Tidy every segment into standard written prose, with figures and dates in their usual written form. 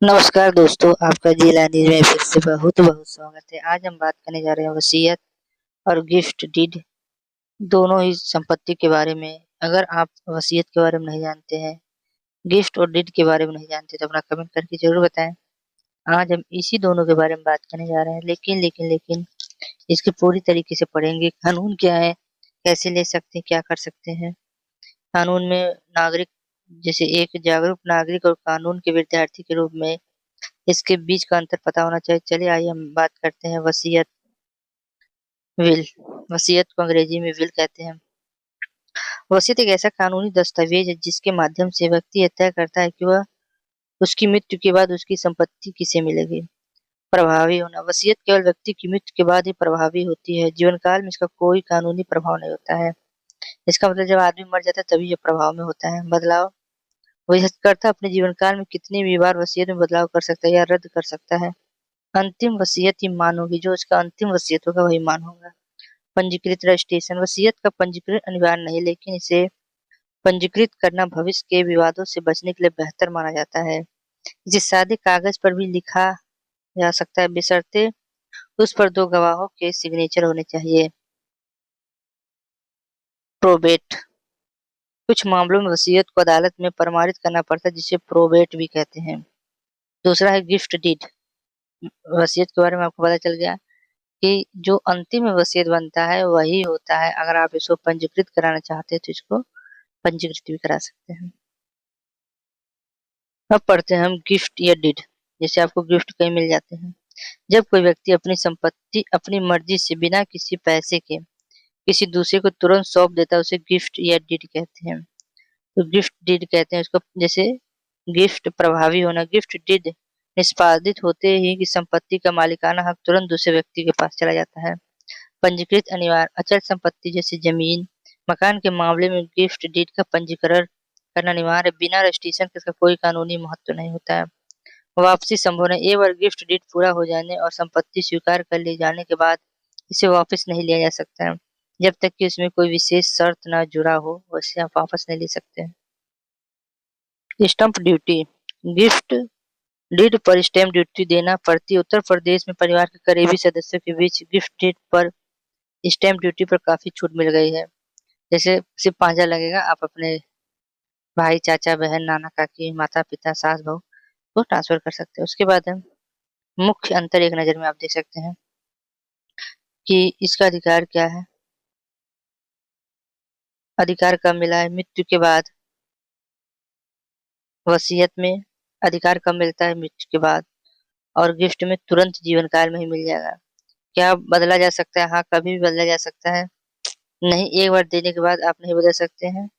नमस्कार दोस्तों, आपका जिला न्यूज़ में फिर से बहुत बहुत स्वागत है। आज हम बात करने जा रहे हैं वसीयत और गिफ्ट डीड दोनों ही संपत्ति के बारे में। अगर आप वसीयत के बारे में नहीं जानते हैं, गिफ्ट और डीड के बारे में नहीं जानते तो अपना कमेंट करके ज़रूर बताएं। आज हम इसी दोनों के बारे में बात करने जा रहे हैं, लेकिन इसके पूरी तरीके से पढ़ेंगे। कानून क्या है, कैसे ले सकते हैं, क्या कर सकते हैं। कानून में नागरिक जैसे एक जागरूक नागरिक और कानून के विद्यार्थी के रूप में इसके बीच का अंतर पता होना चाहिए। चलिए आइए हम बात करते हैं वसीयत विल। वसीयत को अंग्रेजी में विल कहते हैं। वसीयत एक ऐसा कानूनी दस्तावेज है जिसके माध्यम से व्यक्ति यह तय करता है कि वह उसकी मृत्यु के बाद उसकी संपत्ति किसे मिलेगी। प्रभावी होना, वसीयत केवल व्यक्ति की मृत्यु के बाद ही प्रभावी होती है। जीवन काल में इसका कोई कानूनी प्रभाव नहीं होता है। इसका मतलब जब आदमी मर जाता है तभी यह प्रभाव में होता है। बदलाव, वसीयतकर्ता अपने जीवन काल में कितनी भी बार वसीयत में बदलाव कर सकता है या रद्द कर सकता है। अंतिम वसीयत ही मान होगी, जो उसका अंतिम वसीयत होगा वही मान होगा। पंजीकृत रजिस्ट्रेशन, वसीयत का पंजीकरण अनिवार्य नहीं, लेकिन इसे पंजीकृत करना भविष्य के विवादों से बचने के लिए बेहतर माना जाता है। इसे सादे कागज पर भी लिखा जा सकता है, बशर्ते उस पर दो गवाहों के सिग्नेचर होने चाहिए। प्रोबेट, कुछ मामलों में वसीयत को अदालत में प्रमाणित करना पड़ता है, जिसे प्रोबेट भी कहते हैं। दूसरा है गिफ्ट डीड। वसीयत के बारे में आपको पता चल गया कि जो अंतिम वसीयत बनता है वही होता है। अगर आप इसको पंजीकृत कराना चाहते हैं तो इसको पंजीकृत भी करा सकते हैं। अब पढ़ते हैं हम गिफ्ट या डीड। जैसे आपको गिफ्ट कहीं मिल जाते हैं। जब कोई व्यक्ति अपनी संपत्ति अपनी मर्जी से बिना किसी पैसे के किसी दूसरे को तुरंत सौंप देता है, उसे गिफ्ट या डीड कहते हैं। तो गिफ्ट डीड कहते हैं उसको। जैसे गिफ्ट प्रभावी होना, गिफ्ट डीड निष्पादित होते ही कि संपत्ति का मालिकाना हक तुरंत दूसरे व्यक्ति के पास चला जाता है। पंजीकृत अनिवार्य, अचल संपत्ति जैसे जमीन मकान के मामले में गिफ्ट डीड का पंजीकरण करना अनिवार्य है। बिना रजिस्ट्रेशन के इसका कोई कानूनी महत्व नहीं होता है। वापसी संभव है, एक बार गिफ्ट डीड पूरा हो जाने और संपत्ति स्वीकार कर लिए जाने के बाद इसे वापस नहीं लिया जा सकता है। जब तक कि उसमें कोई विशेष शर्त न जुड़ा हो, वैसे आप वापस नहीं ले सकते हैं। स्टंप ड्यूटी, गिफ्ट डीड पर स्टैम्प ड्यूटी देना पड़ती है। उत्तर प्रदेश में परिवार के करीबी सदस्यों के बीच गिफ्ट डीड पर स्टैम्प ड्यूटी पर काफी छूट मिल गई है। जैसे सिर्फ 5,000 लगेगा, आप अपने भाई, चाचा, बहन, नाना, काकी, माता, पिता, सास, बहू को ट्रांसफर कर सकते हैं। उसके बाद है मुख्य अंतर, एक नज़र में आप देख सकते हैं कि इसका अधिकार क्या है। अधिकार कब मिला है? मृत्यु के बाद। वसीयत में अधिकार कब मिलता है? मृत्यु के बाद। और गिफ्ट में तुरंत जीवन काल में ही मिल जाएगा। क्या बदला जा सकता है? हाँ, कभी भी बदला जा सकता है। नहीं, एक बार देने के बाद आप नहीं बदल सकते हैं।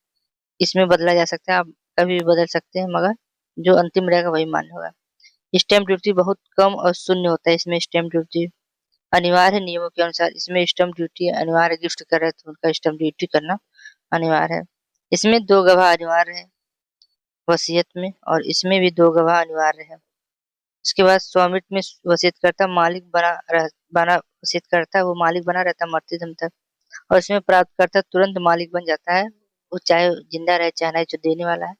इसमें बदला जा सकता है, आप कभी भी बदल सकते हैं, मगर जो अंतिम रहेगा वही मान्य होगा। स्टैम्प ड्यूटी बहुत कम और शून्य होता है। इसमें स्टैम्प ड्यूटी अनिवार्य है नियमों के अनुसार। इसमें स्टैम्प ड्यूटी अनिवार्य, गिफ्ट कर रहे हैं तो उनका स्टैम्प ड्यूटी करना अनिवार्य है। इसमें 2 गवाह अनिवार्य है वसीयत में, और इसमें भी 2 गवाह अनिवार्य है। उसके बाद स्वामित्व में वसीयतकर्ता मालिक बना वसीयत करता है, वो मालिक बना रहता है मरते दम तक। और इसमें प्राप्तकर्ता तुरंत मालिक बन जाता है, वो चाहे जिंदा रहे चाहे नहीं, जो देने वाला है,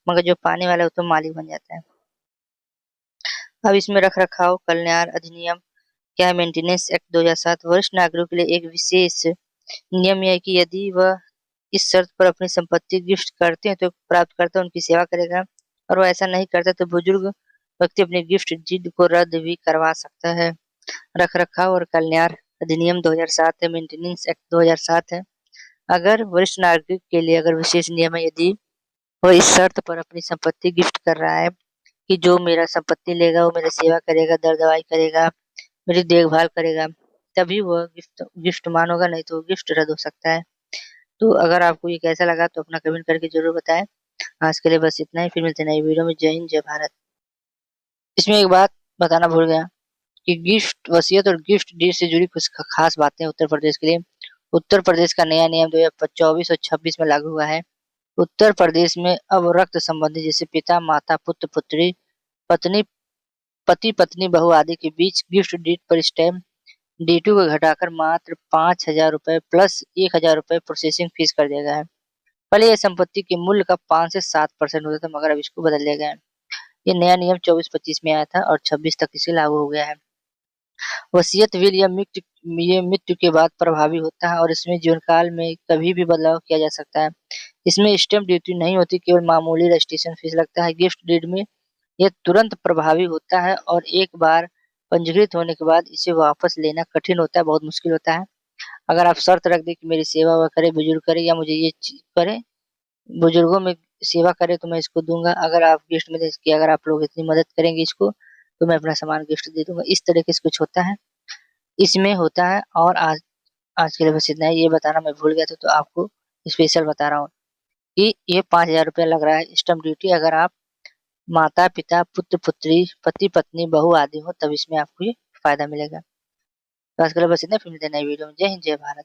मगर जो पाने वाला है वो तो मालिक बन जाता है। अब इसमें रख रखाव कल्याण अधिनियम क्या है? मेंटेनेंस एक्ट 2007 वरिष्ठ नागरिकों के लिए एक विशेष नियम यह है कि यदि वह इस शर्त पर अपनी संपत्ति गिफ्ट करते हैं तो प्राप्तकर्ता उनकी सेवा करेगा, और वो ऐसा नहीं करता तो बुजुर्ग व्यक्ति अपनी गिफ्ट डीड को रद्द भी करवा सकता है। रख रखाव और कल्याण अधिनियम 2007 है, मेंटेनेंस एक्ट 2007 है। अगर वरिष्ठ नागरिक के लिए अगर विशेष नियम है, यदि वो इस शर्त पर अपनी संपत्ति गिफ्ट कर रहा है कि जो मेरा संपत्ति लेगा वो मेरी सेवा करेगा, दर दवाई करेगा, मेरी देखभाल करेगा, तभी वह गिफ्ट मानोगा, नहीं तो गिफ्ट रद्द हो सकता है। तो अगर आपको ये कैसा लगा तो अपना कमेंट करके जरूर बताएं। आज के लिए बस इतना ही, फिर मिलते हैं नई वीडियो में। जय हिंद, जय भारत। इसमें एक बात बताना भूल गया कि गिफ्ट वसीयत और गिफ्ट डीड से जुड़ी कुछ खास बातें उत्तर प्रदेश के लिए। उत्तर प्रदेश का नया नियम 2024 और 26 में लागू हुआ है। उत्तर प्रदेश में अब रक्त संबंधी जैसे पिता, माता, पुत्र, पुत्री, पत्नी, पति, पत्नी, बहू आदि के बीच गिफ्ट डीड पर स्टैम्प ड्यूटी को घटाकर मात्र 5,000 रुपए प्लस 1,000 रुपए प्रोसेसिंग फीस कर दिया गया है। पहले यह संपत्ति के मूल्य का 5 से 7% होता था, मगर अब इसको बदल दिया गया है। ये नया नियम 24-25 में आया था और 26 तक इसे लागू हो गया है। वसीयत विल या मृत्यु के बाद प्रभावी होता है और इसमें जीवनकाल में कभी भी बदलाव किया जा सकता है। इसमें स्टैम्प ड्यूटी नहीं होती, केवल मामूली रजिस्ट्रेशन फीस लगता है। गिफ्ट डीड में यह तुरंत प्रभावी होता है और एक बार पंजीकृत होने के बाद इसे वापस लेना कठिन होता है, बहुत मुश्किल होता है। अगर आप शर्त रख दें कि मेरी सेवा वह करे, बुजुर्ग करे या मुझे ये चीज़ करे, बुजुर्गों में सेवा करे तो मैं इसको दूँगा। अगर आप गिफ्ट में जैसे कि अगर आप लोग इतनी मदद करेंगे इसको, तो मैं अपना सामान गिफ्ट दे दूँगा। इस तरीके से कुछ होता है, इसमें होता है। और आज आज के लिए बस इतना ही। ये बताना मैं भूल गया था, तो आपको स्पेशल बता रहा हूँ कि ये ₹5000 लग रहा है स्टैम्प ड्यूटी। अगर आप माता-पिता, पुत्र-पुत्री, पति-पत्नी, बहू आदि हो, तब इसमें आपको ये फ़ायदा मिलेगा। तो आज के लिए बस इतना ही, फिर मिलते हैं नई वीडियो में। जय हिंद, जय भारत।